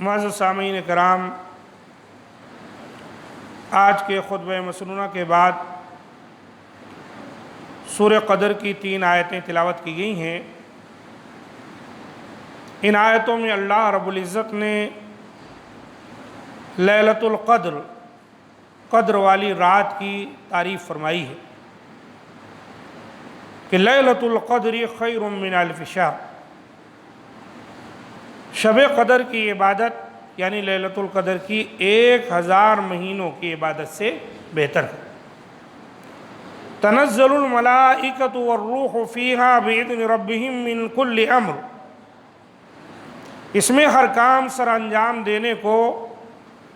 معزز سامعین کرام، آج کے خطبہ مسنونہ کے بعد سورہ قدر کی 3 آیتیں تلاوت کی گئی ہیں۔ ان آیتوں میں اللہ رب العزت نے لیلۃ القدر، قدر والی رات کی تعریف فرمائی ہے کہ لیلۃ القدر خیر من الف شہر، شب قدر کی عبادت یعنی لیلۃ القدر کی 1000 مہینوں کی عبادت سے بہتر ہے۔ تنزل الملائکۃ والروح فیہا بإذن ربہم من کل امر، اس میں ہر کام سر انجام دینے کو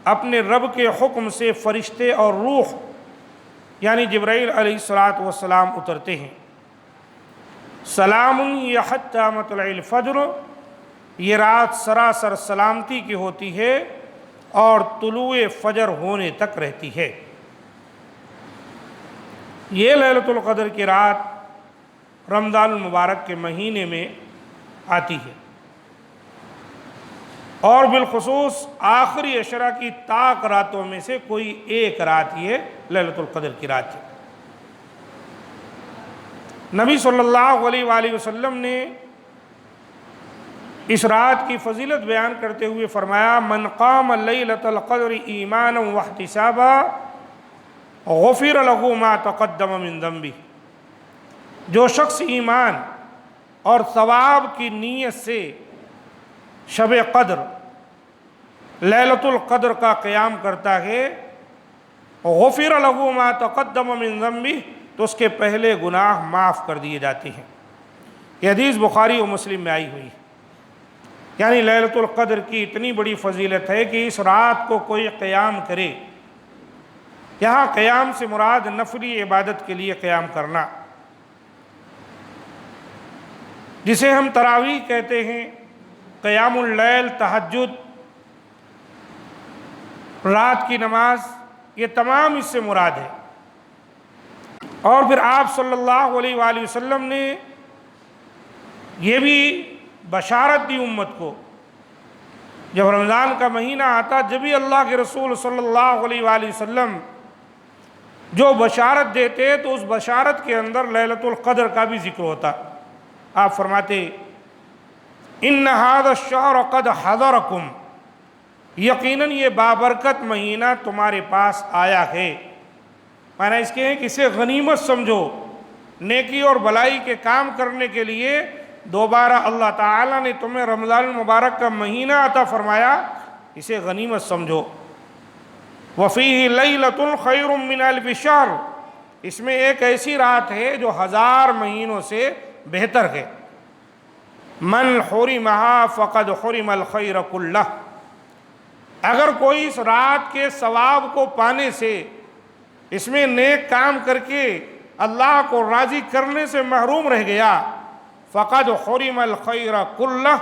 اپنے رب کے حکم سے فرشتے اور روح یعنی جبرائیل علیہ السلام اترتے ہیں۔ سلام ہی حتی مطلع الفجر، یہ رات سراسر سلامتی کی ہوتی ہے اور طلوع فجر ہونے تک رہتی ہے۔ یہ لیلۃ القدر کی رات رمضان المبارک کے مہینے میں آتی ہے اور بالخصوص آخری عشرہ کی طاق راتوں میں سے کوئی ایک رات یہ لیلۃ القدر کی رات ہے۔ نبی صلی اللہ علیہ وآلہ وسلم نے اس رات کی فضیلت بیان کرتے ہوئے فرمایا، من قام لیلۃ القدر ایمانا واحتسابا غفر له ما تقدم من ذنبہ، جو شخص ایمان اور ثواب کی نیت سے شب قدر لیلۃ القدر کا قیام کرتا ہے، غفر له ما تقدم من ذنبہ، تو اس کے پہلے گناہ معاف کر دیے جاتے ہیں۔ یہ حدیث بخاری و مسلم میں آئی ہوئی ہے۔ یعنی لیلۃ القدر کی اتنی بڑی فضیلت ہے کہ اس رات کو کوئی قیام کرے، یہاں قیام سے مراد نفلی عبادت کے لیے قیام کرنا، جسے ہم تراویح کہتے ہیں، قیام اللیل، تہجد، رات کی نماز، یہ تمام اس سے مراد ہے۔ اور پھر آپ صلی اللہ علیہ وآلہ وسلم نے یہ بھی بشارت دی امت کو، جب رمضان کا مہینہ آتا جبھی اللہ کے رسول صلی اللہ علیہ وآلہ وسلم جو بشارت دیتے تو اس بشارت کے اندر لیلۃ القدر کا بھی ذکر ہوتا۔ آپ فرماتے، ان ھذا الشہر قد حضرکم، یقیناً یہ بابرکت مہینہ تمہارے پاس آیا ہے۔ معنی اس کے ہیں کہ اسے غنیمت سمجھو، نیکی اور بلائی کے کام کرنے کے لیے دوبارہ اللہ تعالیٰ نے تمہیں رمضان المبارک کا مہینہ عطا فرمایا، اسے غنیمت سمجھو۔ وَفِيهِ لَيْلَةٌ خَيْرٌ مِّنَ أَلْفِ شَهْرٍ، اس میں ایک ایسی رات ہے جو 1000 مہینوں سے بہتر ہے۔ مَنْ حُرِمَهَا فَقَدْ حُرِمَ الْخَيْرَ كُلَّهُ، اگر کوئی اس رات کے ثواب کو پانے سے، اس میں نیک کام کر کے اللہ کو راضی کرنے سے محروم رہ گیا، فقد حرم الخیر کلہ،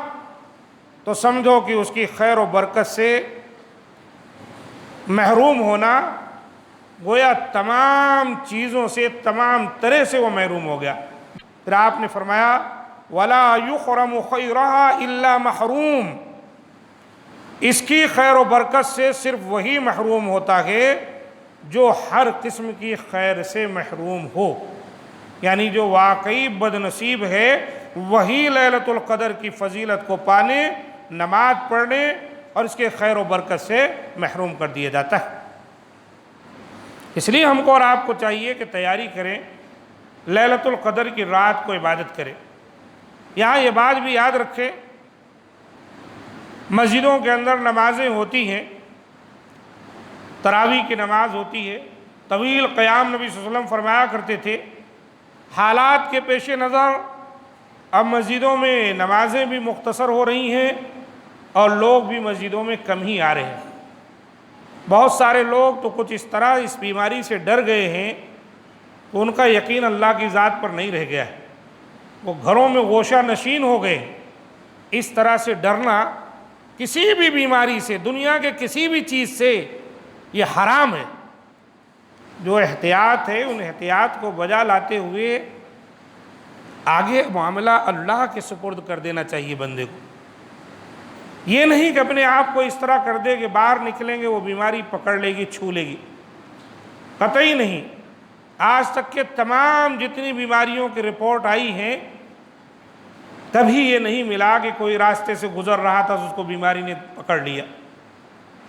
تو سمجھو کہ اس کی خیر و برکت سے محروم ہونا گویا تمام چیزوں سے، تمام طرح سے وہ محروم ہو گیا۔ پھر آپ نے فرمایا، وَلَا يُخْرَمُ خَيْرَهَا إِلَّا محروم، اس کی خیر و برکت سے صرف وہی محروم ہوتا ہے جو ہر قسم کی خیر سے محروم ہو، یعنی جو واقعی بد نصیب ہے وہی لیلۃ القدر کی فضیلت کو پانے، نماز پڑھنے اور اس کے خیر و برکت سے محروم کر دیا جاتا ہے۔ اس لیے ہم کو اور آپ کو چاہیے کہ تیاری کریں، لیلۃ القدر کی رات کو عبادت کریں۔ یہاں یہ بات بھی یاد رکھیں، مسجدوں کے اندر نمازیں ہوتی ہیں، تراویح کی نماز ہوتی ہے، طویل قیام نبی صلی اللہ علیہ وسلم فرمایا کرتے تھے۔ حالات کے پیش نظر اب مسجدوں میں نمازیں بھی مختصر ہو رہی ہیں اور لوگ بھی مسجدوں میں کم ہی آ رہے ہیں۔ بہت سارے لوگ تو کچھ اس طرح اس بیماری سے ڈر گئے ہیں کہ ان کا یقین اللہ کی ذات پر نہیں رہ گیا ہے، وہ گھروں میں گوشہ نشین ہو گئے۔ اس طرح سے ڈرنا کسی بھی بیماری سے، دنیا کے کسی بھی چیز سے، یہ حرام ہے۔ جو احتیاط ہے ان احتیاط کو بجا لاتے ہوئے آگے معاملہ اللہ کے سپرد کر دینا چاہیے بندے کو۔ یہ نہیں کہ اپنے آپ کو اس طرح کر دے کہ باہر نکلیں گے وہ بیماری پکڑ لے گی، چھو لے گی، قطعی نہیں۔ آج تک کے تمام جتنی بیماریوں کی رپورٹ آئی ہیں، کبھی یہ نہیں ملا کہ کوئی راستے سے گزر رہا تھا اس کو بیماری نے پکڑ لیا۔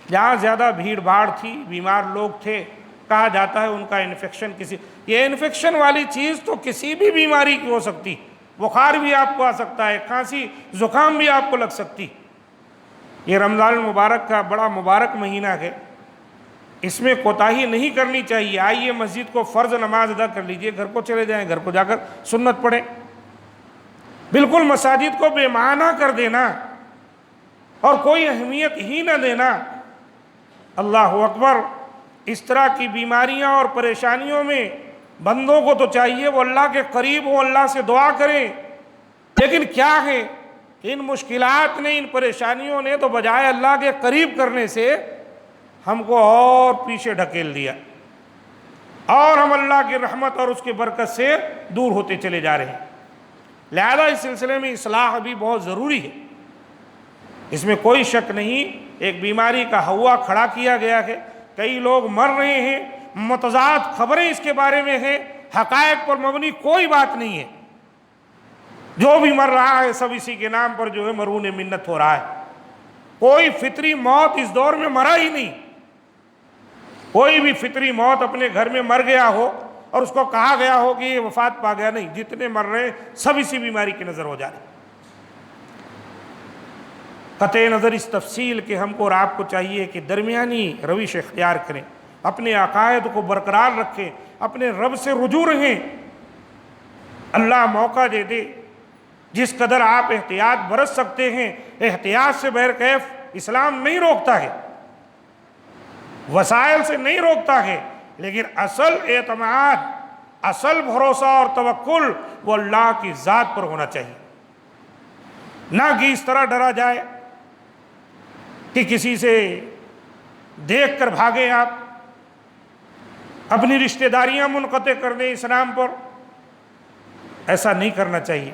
جہاں زیادہ بھیڑ بھاڑ تھی، بیمار لوگ تھے، کہا جاتا ہے ان کا انفیکشن یہ انفیکشن والی چیز تو کسی بھی بیماری کی ہو سکتی، بخار بھی آپ کو آ سکتا ہے، کھانسی زکام بھی آپ کو لگ سکتی۔ یہ رمضان المبارک کا بڑا مبارک مہینہ ہے، اس میں کوتاہی نہیں کرنی چاہیے۔ آئیے مسجد کو فرض نماز ادا کر لیجئے، گھر کو چلے جائیں، گھر کو جا کر سنت پڑھیں۔ بالکل مساجد کو بے معنی کر دینا اور کوئی اہمیت ہی نہ دینا، اللہ اکبر۔ اس طرح کی بیماریاں اور پریشانیوں میں بندوں کو تو چاہیے وہ اللہ کے قریب ہو، اللہ سے دعا کریں، لیکن کیا ہے کہ ان مشکلات نے، ان پریشانیوں نے تو بجائے اللہ کے قریب کرنے سے ہم کو اور پیچھے ڈھکیل دیا، اور ہم اللہ کی رحمت اور اس کی برکت سے دور ہوتے چلے جا رہے ہیں۔ لہذا اس سلسلے میں اصلاح بھی بہت ضروری ہے، اس میں کوئی شک نہیں۔ ایک بیماری کا ہوا کھڑا کیا گیا ہے، کئی لوگ مر رہے ہیں، متضاد خبریں اس کے بارے میں ہیں، حقائق پر مبنی کوئی بات نہیں ہے۔ جو بھی مر رہا ہے سب اسی کے نام پر جو ہے مرہون منت ہو رہا ہے۔ کوئی فطری موت اس دور میں مرا ہی نہیں۔ کوئی بھی فطری موت اپنے گھر میں مر گیا ہو اور اس کو کہا گیا ہو کہ یہ وفات پا گیا، نہیں، جتنے مر رہے سب اسی بیماری کی نظر ہو جا رہے۔ قطع نظر اس تفصیل کہ ہم کو اور آپ کو چاہیے کہ درمیانی روش اختیار کریں، اپنے عقائد کو برقرار رکھیں، اپنے رب سے رجوع رہیں۔ اللہ موقع دے دے، جس قدر آپ احتیاط برت سکتے ہیں احتیاط سے بغیر کیف اسلام نہیں روکتا ہے، وسائل سے نہیں روکتا ہے، لیکن اصل اعتماد، اصل بھروسہ اور توکل وہ اللہ کی ذات پر ہونا چاہیے۔ نہ کہ اس طرح ڈرا جائے کہ کسی سے دیکھ کر بھاگیں، آپ اپنی رشتہ داریاں منقطع کر دیں اسلام پر، ایسا نہیں کرنا چاہیے۔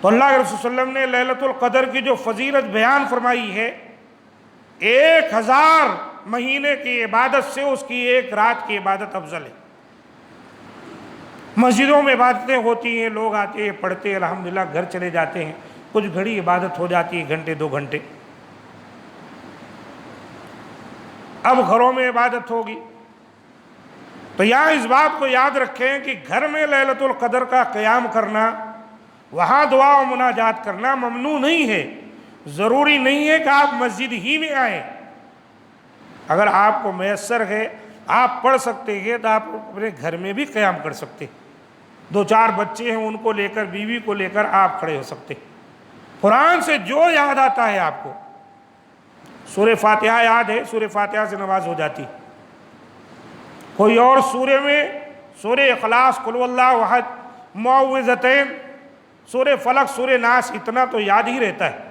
تو اللہ کے رسول صلی اللہ علیہ وسلم نے لیلۃ القدر کی جو فضیلت بیان فرمائی ہے، 1000 مہینے کی عبادت سے اس کی ایک رات کی عبادت افضل ہے۔ مسجدوں میں عبادتیں ہوتی ہیں، لوگ آتے ہیں پڑھتے ہیں، الحمدللہ گھر چلے جاتے ہیں، کچھ گھڑی عبادت ہو جاتی ہے، گھنٹے 2 گھنٹے۔ اب گھروں میں عبادت ہوگی تو یہاں اس بات کو یاد رکھیں کہ گھر میں لیلۃ القدر کا قیام کرنا، وہاں دعا و مناجات کرنا ممنوع نہیں ہے۔ ضروری نہیں ہے کہ آپ مسجد ہی میں آئیں، اگر آپ کو میسر ہے، آپ پڑھ سکتے ہیں تو آپ اپنے گھر میں بھی قیام کر سکتے ہیں۔ 2-4 بچے ہیں، ان کو لے کر، بیوی کو لے کر آپ کھڑے ہو سکتے ہیں۔ قرآن سے جو یاد آتا ہے آپ کو، سورہ فاتحہ یاد ہے، سورہ فاتحہ سے نماز ہو جاتی۔ کوئی اور سورہ میں، سورہ اخلاص، قل هو اللہ احد، معوذتین، سورہ فلق، سورہ ناس، اتنا تو یاد ہی رہتا ہے۔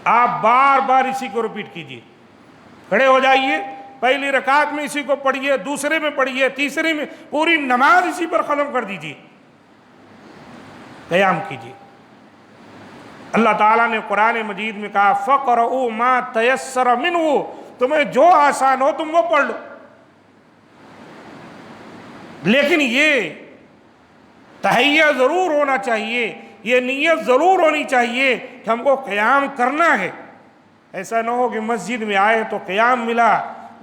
آپ بار بار اسی کو ریپیٹ کیجئے، کھڑے ہو جائیے، پہلی رکعت میں اسی کو پڑھیے، دوسرے میں پڑھیے، تیسرے میں، پوری نماز اسی پر ختم کر دیجئے، قیام کیجئے۔ اللہ تعالیٰ نے قرآن مجید میں کہا فَقْرَؤُوا مَا تَيَسَّرَ مِنْهُ، تمہیں جو آسان ہو تم وہ پڑھ لو۔ لیکن یہ تہیہ ضرور ہونا چاہیے، یہ نیت ضرور ہونی چاہیے کہ ہم کو قیام کرنا ہے۔ ایسا نہ ہو کہ مسجد میں آئے تو قیام ملا،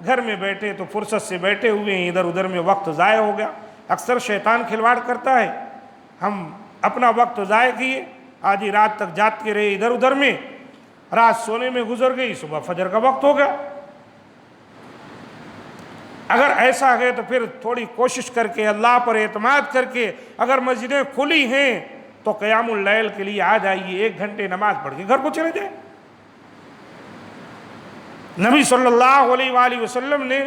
گھر میں بیٹھے تو فرصت سے بیٹھے ہوئے ہیں، ادھر ادھر میں وقت ضائع ہو گیا۔ اکثر شیطان کھلواڑ کرتا ہے، ہم اپنا وقت ضائع کیے، آدھی رات تک جاگتے رہے ادھر ادھر میں، رات سونے میں گزر گئی، صبح فجر کا وقت ہو گیا۔ اگر ایسا ہے تو پھر تھوڑی کوشش کر کے، اللہ پر اعتماد کر کے، اگر مسجدیں کھلی ہیں تو قیام اللیل کے لیے آ جائیے، 1 گھنٹے نماز پڑھ کے گھر کو چلے جائیں۔ نبی صلی اللہ علیہ وآلہ وسلم نے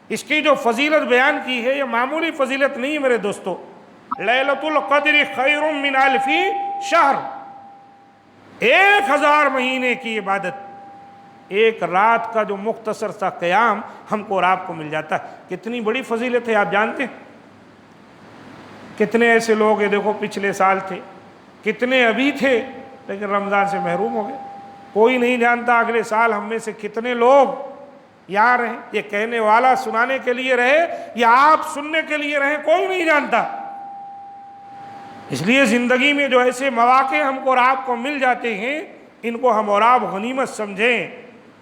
اس کی جو فضیلت بیان کی ہے، یہ معمولی فضیلت نہیں ہے میرے دوستو۔ لیلۃ القدر خیر من الف شہر، 1000 مہینے کی عبادت، ایک رات کا جو مختصر سا قیام ہم کو اور آپ کو مل جاتا ہے۔ کتنی بڑی فضیلت ہے آپ جانتے ہیں؟ کتنے ایسے لوگ ہیں، دیکھو پچھلے سال تھے، کتنے ابھی تھے، لیکن رمضان سے محروم ہو گئے۔ کوئی نہیں جانتا اگلے سال ہم میں سے کتنے لوگ یہاں رہیں، یہ کہنے والا سنانے کے لیے رہے یا آپ سننے کے لیے رہیں، کوئی نہیں جانتا۔ اس لیے زندگی میں جو ایسے مواقع ہم کو اور آپ کو مل جاتے ہیں، ان کو ہم اور آپ غنیمت سمجھیں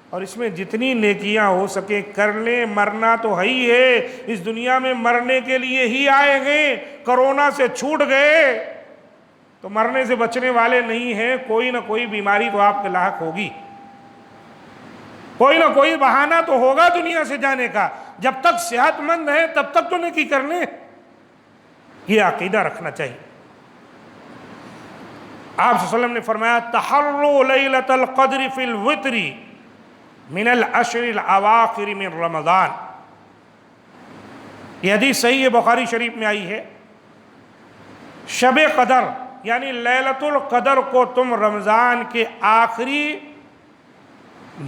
اور اس میں جتنی نیکیاں ہو سکے کر لیں۔ مرنا تو ہے ہی ہے، اس دنیا میں مرنے کے لیے ہی آئے ہیں۔ کرونا سے چھوٹ گئے تو مرنے سے بچنے والے نہیں ہیں، کوئی نہ کوئی بیماری تو آپ کے لاحق ہوگی، کوئی نہ کوئی بہانہ تو ہوگا دنیا سے جانے کا۔ جب تک صحت مند ہے تب تک تو نیکی کر لیں، یہ عقیدہ رکھنا چاہیے۔ آپ صلی اللہ علیہ وسلم نے فرمایا تحروا لیلۃ القدر فی الوتر من العشر الاواخر من رمضان، یہ حدیث صحیح بخاری شریف میں آئی ہے۔ شب قدر یعنی لیلۃ القدر کو تم رمضان کے آخری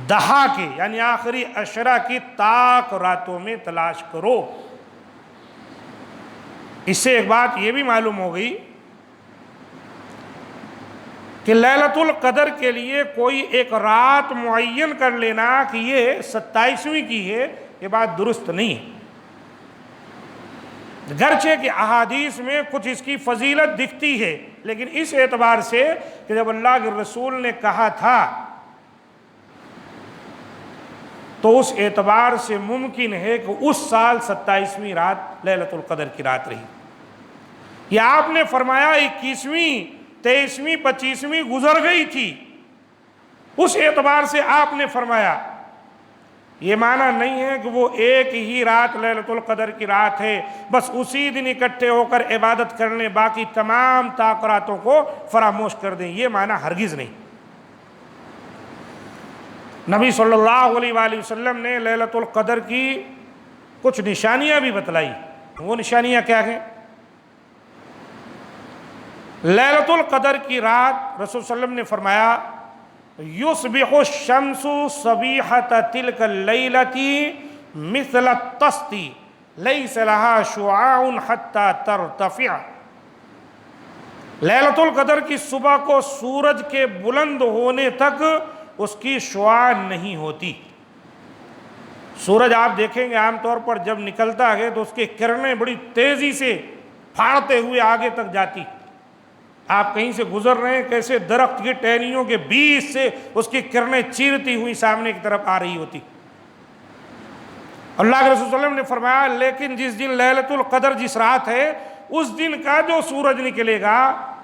10 کے یعنی آخری 10 کی طاق راتوں میں تلاش کرو۔ اس سے ایک بات یہ بھی معلوم ہو گئی کہ لیلۃ القدر کے لیے کوئی ایک رات معین کر لینا کہ یہ 27ویں کی ہے، یہ بات درست نہیں ہے۔ گرچہ کہ احادیث میں کچھ اس کی فضیلت دکھتی ہے، لیکن اس اعتبار سے کہ جب اللہ کے رسول نے کہا تھا تو اس اعتبار سے ممکن ہے کہ اس سال 27ویں رات لیلۃ القدر کی رات رہی۔ یا آپ نے فرمایا 21ویں 23ویں 25ویں گزر گئی تھی، اس اعتبار سے آپ نے فرمایا۔ یہ معنی نہیں ہے کہ وہ ایک ہی رات لیلۃ القدر کی رات ہے، بس اسی دن اکٹھے ہو کر عبادت کر لیں، باقی تمام طاق راتوں کو فراموش کر دیں، یہ معنی ہرگز نہیں۔ نبی صلی اللہ علیہ وآلہ وسلم نے لیلۃ القدر کی کچھ نشانیاں بھی بتلائی۔ وہ نشانیاں کیا ہیں؟ لیلۃ القدر کی رات رسول صلی اللہ علیہ وسلم نے فرمایا یصبح الشمس صبیحۃ تلک اللیلۃ مثل الطست لیس لها شعاع حتی ترتفع۔ لیلۃ القدر کی صبح کو سورج کے بلند ہونے تک اس کی شعاع نہیں ہوتی۔ سورج آپ دیکھیں گے عام طور پر جب نکلتا ہے تو اس کی کرنیں بڑی تیزی سے پھاڑتے ہوئے آگے تک جاتی۔ آپ کہیں سے گزر رہے ہیں، کیسے درخت کی ٹہنیوں کے بیچ سے اس کی کرنیں چیرتی ہوئی سامنے کی طرف آ رہی ہوتی۔ اللہ کے رسول صلی اللہ علیہ وسلم نے فرمایا لیکن جس دن لیلۃ القدر جس رات ہے، اس دن کا جو سورج نکلے گا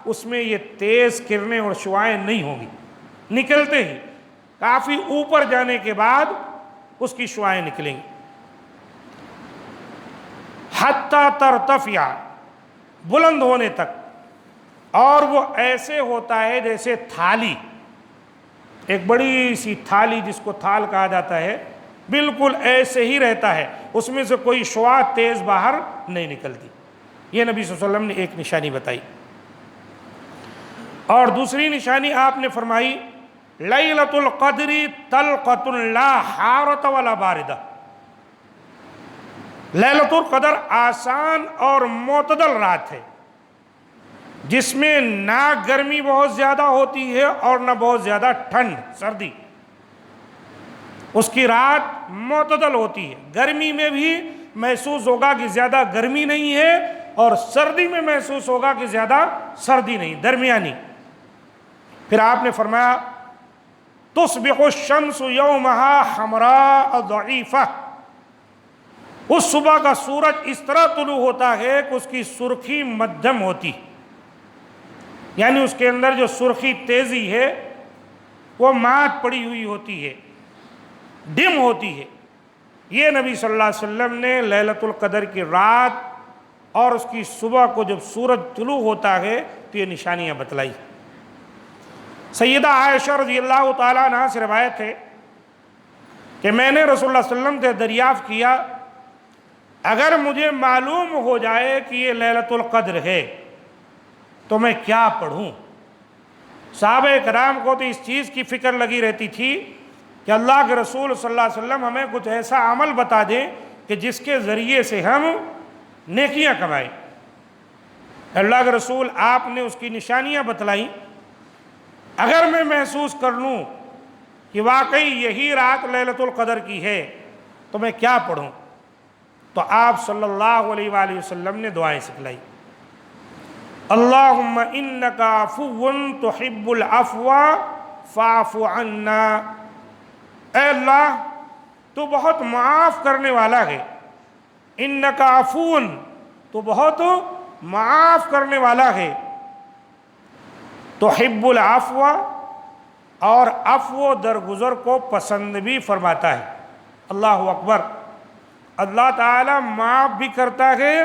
اس میں یہ تیز کرنیں اور شعاعیں نہیں ہوں گی، نکلتے ہی کافی اوپر جانے کے بعد اس کی شعاعیں نکلیں گی۔ حتی ترتفع، بلند ہونے تک، اور وہ ایسے ہوتا ہے جیسے تھالی، ایک بڑی سی تھالی جس کو تھال کہا جاتا ہے، بالکل ایسے ہی رہتا ہے، اس میں سے کوئی شعاع تیز باہر نہیں نکلتی۔ یہ نبی صلی اللہ علیہ وسلم نے ایک نشانی بتائی۔ اور دوسری نشانی آپ نے فرمائی لیلۃ القدر طلقۃ لا حارۃ ولا باردہ۔ لیلۃ القدر آسان اور معتدل رات ہے، جس میں نہ گرمی بہت زیادہ ہوتی ہے اور نہ بہت زیادہ ٹھنڈ سردی۔ اس کی رات معتدل ہوتی ہے، گرمی میں بھی محسوس ہوگا کہ زیادہ گرمی نہیں ہے اور سردی میں محسوس ہوگا کہ زیادہ سردی نہیں، درمیانی۔ پھر آپ نے فرمایا تصبح الشمس یومہا حمراء ضعیفہ، اس صبح کا سورج اس طرح طلوع ہوتا ہے کہ اس کی سرخی مدھم ہوتی، یعنی اس کے اندر جو سرخی تیزی ہے وہ مات پڑی ہوئی ہوتی ہے، ڈم ہوتی ہے۔ یہ نبی صلی اللہ علیہ وسلم نے لیلۃ القدر کی رات اور اس کی صبح کو جب سورج طلوع ہوتا ہے تو یہ نشانیاں بتلائی۔ سیدہ عائشہ رضی اللہ تعالیٰ عنہا سے روایت ہے کہ میں نے رسول اللہ صلی اللہ علیہ وسلم سے دریافت کیا اگر مجھے معلوم ہو جائے کہ یہ لیلۃ القدر ہے تو میں کیا پڑھوں؟ صحابہ کرام کو تو اس چیز کی فکر لگی رہتی تھی کہ اللہ کے رسول صلی اللہ علیہ وسلم ہمیں کچھ ایسا عمل بتا دیں کہ جس کے ذریعے سے ہم نیکیاں کمائیں۔ اللہ کے رسول آپ نے اس کی نشانیاں بتلائیں، اگر میں محسوس کر لوں کہ واقعی یہی رات لیلۃ القدر کی ہے تو میں کیا پڑھوں؟ تو آپ صلی اللہ علیہ وآلہ وسلم نے دعائیں سکھلائی. اللہم انک عفو تحب العفو فاعف عنا. اے اللہ تو بہت معاف کرنے والا ہے. انک عفو، تو بہت معاف کرنے والا ہے. تحب العفو، اور عفو درگزر کو پسند بھی فرماتا ہے. اللہ اکبر. اللہ تعالیٰ معاف بھی کرتا ہے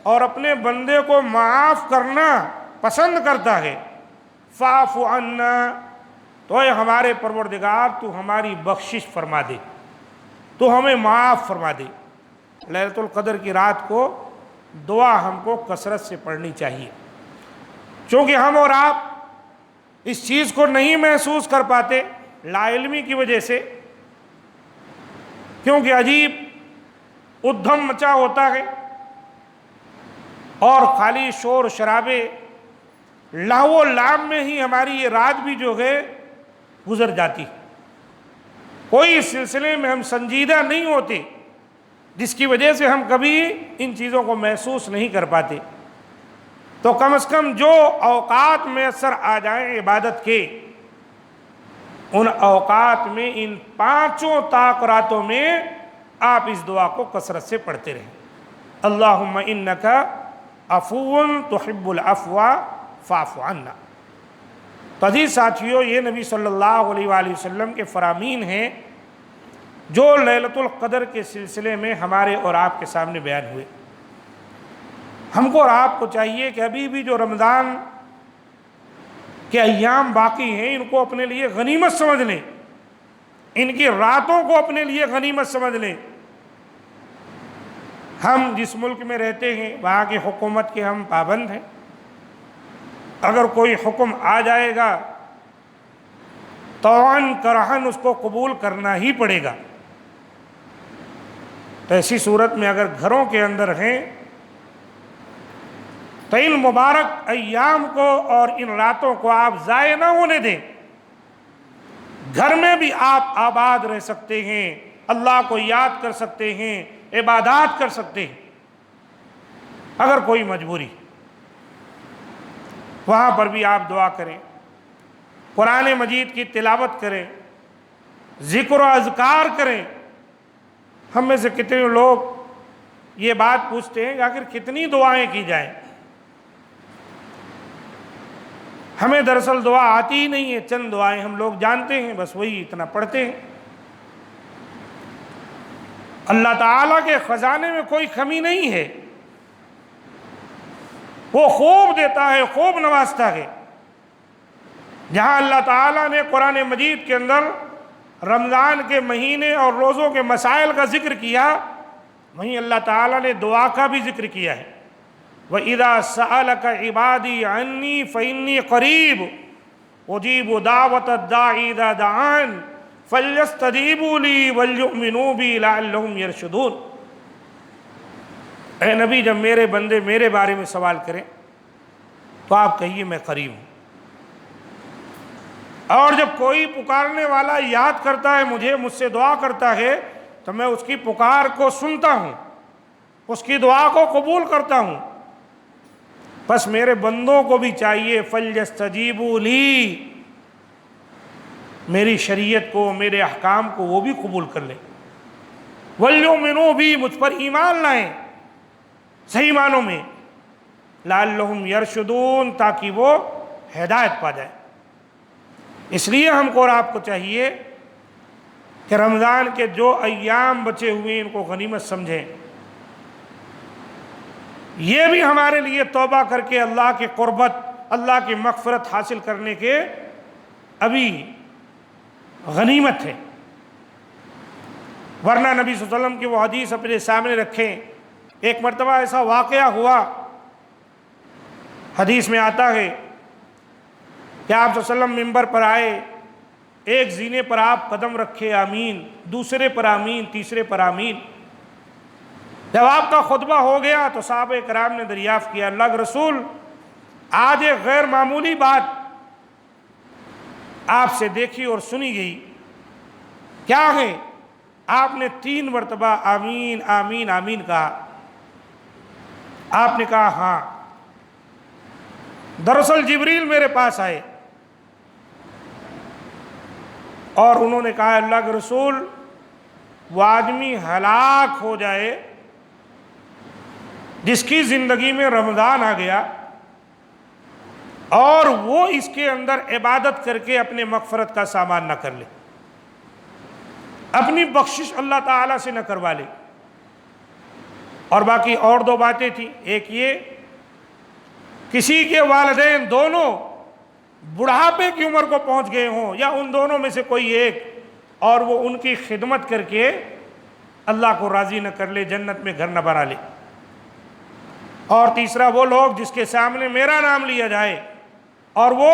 اور اپنے بندے کو معاف کرنا پسند کرتا ہے. فاعف عنا، تو اے ہمارے پروردگار تو ہماری بخشش فرما دے، تو ہمیں معاف فرما دے. لیلۃ القدر کی رات کو دعا ہم کو کثرت سے پڑھنی چاہیے، چونکہ ہم اور آپ اس چیز کو نہیں محسوس کر پاتے لا علمی کی وجہ سے، کیونکہ عجیب ادھم مچا ہوتا ہے اور خالی شور شرابے لہو و لعب میں ہی ہماری یہ رات بھی جو ہے گزر جاتی. کوئی اس سلسلے میں ہم سنجیدہ نہیں ہوتے، جس کی وجہ سے ہم کبھی ان چیزوں کو محسوس نہیں کر پاتے. تو کم از کم جو اوقات میسر آ جائیں عبادت کے، ان اوقات میں ان 5 تاکراتوں میں آپ اس دعا کو کثرت سے پڑھتے رہیں. اللہم انک عفو تحب العفو فاعف عنا. تو عزیز ساتھیو، یہ نبی صلی اللہ علیہ وآلہ وسلم کے فرامین ہیں جو لیلۃ القدر کے سلسلے میں ہمارے اور آپ کے سامنے بیان ہوئے. ہم کو اور آپ کو چاہیے کہ ابھی بھی جو رمضان کے ایام باقی ہیں ان کو اپنے لیے غنیمت سمجھ لیں، ان کی راتوں کو اپنے لیے غنیمت سمجھ لیں. ہم جس ملک میں رہتے ہیں وہاں کی حکومت کے ہم پابند ہیں. اگر کوئی حکم آ جائے گا طوعاً کرہاً اس کو قبول کرنا ہی پڑے گا. تو ایسی صورت میں اگر گھروں کے اندر ہیں تو ان مبارک ایام کو اور ان راتوں کو آپ ضائع نہ ہونے دیں. گھر میں بھی آپ آباد رہ سکتے ہیں، اللہ کو یاد کر سکتے ہیں، عبادات کر سکتے ہیں. اگر کوئی مجبوری، وہاں پر بھی آپ دعا کریں، قرآن مجید کی تلاوت کریں، ذکر و اذکار کریں. ہم میں سے کتنے لوگ یہ بات پوچھتے ہیں کہ آخر کتنی دعائیں کی جائیں؟ ہمیں دراصل دعا آتی ہی نہیں ہے. چند دعائیں ہم لوگ جانتے ہیں، بس وہی اتنا پڑھتے ہیں. اللہ تعالیٰ کے خزانے میں کوئی کمی نہیں ہے، وہ خوب دیتا ہے، خوب نوازتا ہے. جہاں اللہ تعالیٰ نے قرآن مجید کے اندر رمضان کے مہینے اور روزوں کے مسائل کا ذکر کیا، وہیں اللہ تعالیٰ نے دعا کا بھی ذکر کیا ہے. وَإِذَا سَأَلَكَ عِبَادِي عَنِّي فَإِنِّي قَرِيبٌ أُجِيبُ دَعْوَةَ الدَّاعِ إِذَا دَعَانِ فَلْيَسْتَجِيبُوا لِي وَلْيُؤْمِنُوا بِي لَعَلَّهُمْ يَرْشُدُونَ. اے نبی، جب میرے بندے میرے بارے میں سوال کریں تو آپ کہیے میں قریب ہوں. اور جب کوئی پکارنے والا یاد کرتا ہے مجھے، مجھ سے دعا کرتا ہے، تو میں اس کی پکار کو سنتا ہوں، اس کی دعا کو قبول کرتا ہوں. بس میرے بندوں کو بھی چاہیے فَلْيَسْتَجِيبُوا لِي، میری شریعت کو، میرے احکام کو وہ بھی قبول کر لیں. وَلْيُؤْمِنُوا بِي، مجھ پر ایمان لائیں صحیح معنوں میں. لَعَلَّهُمْ يَرْشُدُونَ، تاکہ وہ ہدایت پا جائیں. اس لیے ہم کو اور آپ کو چاہیے کہ رمضان کے جو ایام بچے ہوئے ہیں ان کو غنیمت سمجھیں. یہ بھی ہمارے لیے توبہ کر کے اللہ کی قربت، اللہ کی مغفرت حاصل کرنے کے ابھی غنیمت ہے. ورنہ نبی صلی اللہ علیہ وسلم کی وہ حدیث اپنے سامنے رکھیں. ایک مرتبہ ایسا واقعہ ہوا، حدیث میں آتا ہے کہ آپ صلی اللہ علیہ وسلم ممبر پر آئے، ایک زینے پر آپ قدم رکھے آمین، دوسرے پر آمین، تیسرے پر آمین. جب آپ کا خطبہ ہو گیا تو صحابہ کرام نے دریافت کیا، اللہ کے رسول آج ایک غیر معمولی بات آپ سے دیکھی اور سنی گئی. کیا ہے؟ آپ نے 3 مرتبہ آمین آمین آمین کہا۔ آپ نے کہا ہاں، دراصل جبریل میرے پاس آئے اور انہوں نے کہا اللہ کے رسول، وہ آدمی ہلاک ہو جائے جس کی زندگی میں رمضان آ گیا اور وہ اس کے اندر عبادت کر کے اپنے مغفرت کا سامان نہ کر لے، اپنی بخشش اللہ تعالیٰ سے نہ کروا لے۔ اور باقی اور 2 باتیں تھیں، ایک یہ کسی کے والدین دونوں بڑھاپے کی عمر کو پہنچ گئے ہوں یا ان دونوں میں سے کوئی ایک، اور وہ ان کی خدمت کر کے اللہ کو راضی نہ کر لے، جنت میں گھر نہ بنا لے۔ اور تیسرا وہ لوگ جس کے سامنے میرا نام لیا جائے اور وہ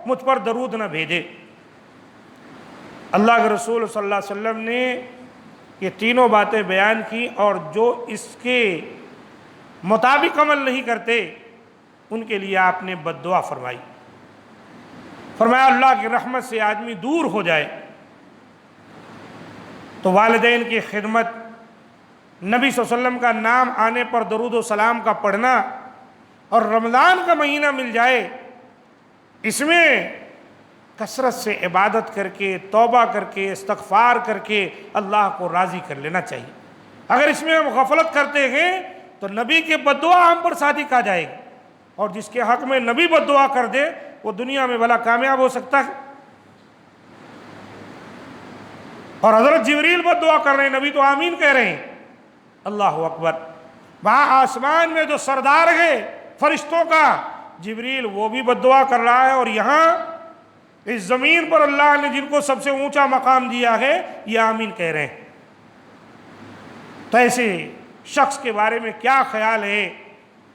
مجھ پر درود نہ بھیجے۔ اللہ کے رسول صلی اللہ علیہ وسلم نے یہ تینوں باتیں بیان کی، اور جو اس کے مطابق عمل نہیں کرتے ان کے لیے آپ نے بد دعا فرمائی۔ فرمایا اللہ کی رحمت سے آدمی دور ہو جائے تو والدین کی خدمت، نبی صلی اللہ علیہ وسلم کا نام آنے پر درود و سلام کا پڑھنا، اور رمضان کا مہینہ مل جائے اس میں کثرت سے عبادت کر کے، توبہ کر کے، استغفار کر کے اللہ کو راضی کر لینا چاہیے۔ اگر اس میں ہم غفلت کرتے ہیں تو نبی کے بد دعا ہم پر صادق آ جائے گی، اور جس کے حق میں نبی بد دعا کر دے وہ دنیا میں بھلا کامیاب ہو سکتا ہے؟ اور حضرت جبریل بد دعا کر رہے ہیں، نبی تو آمین کہہ رہے ہیں۔ اللہ اکبر! وہاں آسمان میں جو سردار ہے فرشتوں کا، جبریل وہ بھی بد دعا کر رہا ہے، اور یہاں اس زمین پر اللہ نے جن کو سب سے اونچا مقام دیا ہے یہ آمین کہہ رہے ہیں۔ تو ایسے شخص کے بارے میں کیا خیال ہے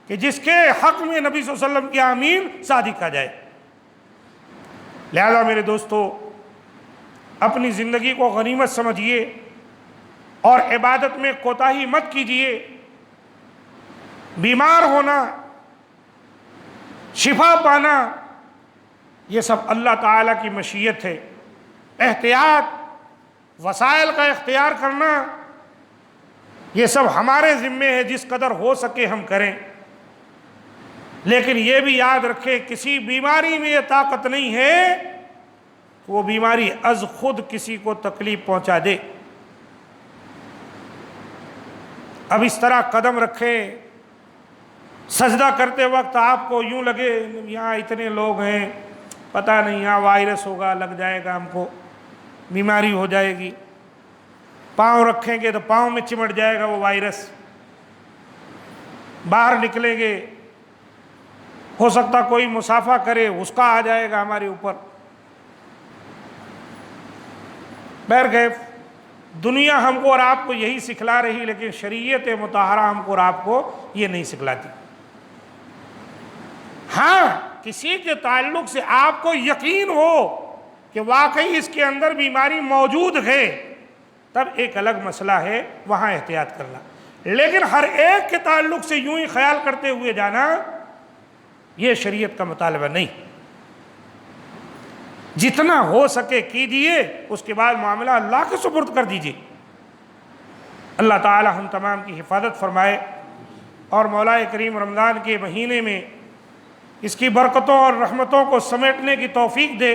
کہ جس کے حق میں نبی صلی اللہ علیہ وسلم کی آمین صادق آ جائے؟ لہذا میرے دوستو، اپنی زندگی کو غنیمت سمجھیے اور عبادت میں کوتاہی مت کیجیے۔ بیمار ہونا، شفا پانا، یہ سب اللہ تعالیٰ کی مشیت ہے۔ احتیاط، وسائل کا اختیار کرنا، یہ سب ہمارے ذمے ہے، جس قدر ہو سکے ہم کریں۔ لیکن یہ بھی یاد رکھیں کسی بیماری میں یہ طاقت نہیں ہے کہ وہ بیماری از خود کسی کو تکلیف پہنچا دے۔ اب اس طرح قدم رکھیں، سجدہ کرتے وقت آپ کو یوں لگے یہاں اتنے لوگ ہیں، پتہ نہیں یہاں وائرس ہوگا، لگ جائے گا ہم کو، بیماری ہو جائے گی۔ پاؤں رکھیں گے تو پاؤں میں چمٹ جائے گا وہ وائرس، باہر نکلیں گے ہو سکتا کوئی مسافہ کرے اس کا آ جائے گا ہمارے اوپر۔ بہرکیف دنیا ہم کو اور آپ کو یہی سکھلا رہی، لیکن شریعت مطہرہ ہم کو اور آپ کو یہ نہیں سکھلاتی۔ ہاں، کسی کے تعلق سے آپ کو یقین ہو کہ واقعی اس کے اندر بیماری موجود ہے، تب ایک الگ مسئلہ ہے، وہاں احتیاط کرنا۔ لیکن ہر ایک کے تعلق سے یوں ہی خیال کرتے ہوئے جانا، یہ شریعت کا مطالبہ نہیں۔ جتنا ہو سکے کیجیے، اس کے بعد معاملہ اللہ کے سپرد کر دیجیے۔ اللہ تعالی ہم تمام کی حفاظت فرمائے، اور مولا کریم رمضان کے مہینے میں اس کی برکتوں اور رحمتوں کو سمیٹنے کی توفیق دے،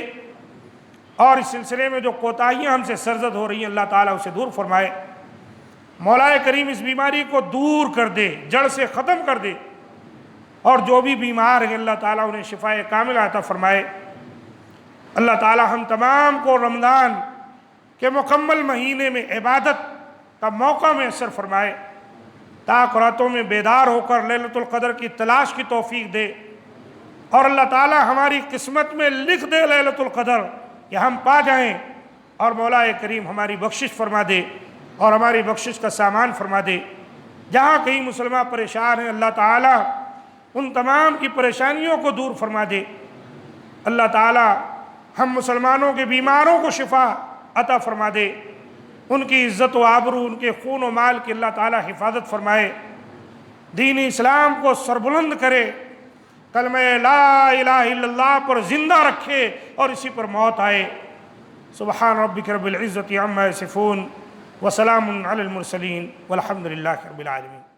اور اس سلسلے میں جو کوتاہیاں ہم سے سرزد ہو رہی ہیں اللہ تعالیٰ اسے دور فرمائے۔ مولا کریم اس بیماری کو دور کر دے، جڑ سے ختم کر دے، اور جو بھی بیمار ہیں اللہ تعالیٰ انہیں شفاء کاملہ عطا فرمائے۔ اللہ تعالیٰ ہم تمام کو رمضان کے مکمل مہینے میں عبادت کا موقع میسر فرمائے، تاک راتوں میں بیدار ہو کر لیلۃ القدر کی تلاش کی توفیق دے، اور اللہ تعالیٰ ہماری قسمت میں لکھ دے لیلۃ القدر کہ ہم پا جائیں، اور مولا کریم ہماری بخشش فرما دے اور ہماری بخشش کا سامان فرما دے۔ جہاں کہیں مسلمان پریشان ہیں اللہ تعالیٰ ان تمام کی پریشانیوں کو دور فرما دے۔ اللہ تعالیٰ ہم مسلمانوں کے بیماروں کو شفا عطا فرما دے، ان کی عزت و آبرو، ان کے خون و مال کی اللہ تعالیٰ حفاظت فرمائے، دین اسلام کو سربلند کرے، کلمہ لا الہ الا اللہ پر زندہ رکھے اور اسی پر موت آئے۔ سبحان ربک رب العزت عما یصفون وسلام علی المرسلین والحمد للہ رب العالمین.